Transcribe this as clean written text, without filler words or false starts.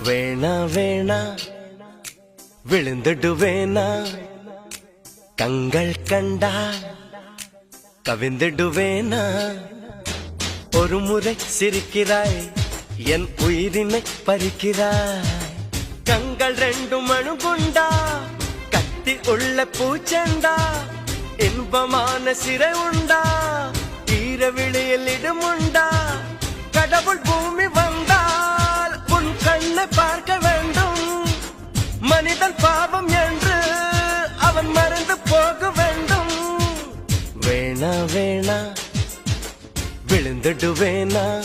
வேணா வேணா விழுந்துடுவேனா கண்கள் கண்டா கவிந்துடுவேனா ஒரு முறை சிரிக்கிறாய் என் உயிரினை பறிக்கிறாய் கண்கள் ரெண்டும் அணுகுண்டா கத்தி உள்ள பூச்செண்டா இன்பமான சிறை உண்டா ஈரவிழியில் இடமுண்டா கடவுள் பூமி வந்தால் உன் கண்ணை பார்க்க வேண்டும் மனிதன் பாவம் என்று அவன் மறந்து போக வேண்டும் வேணா வேணா விழுந்துடுவேனா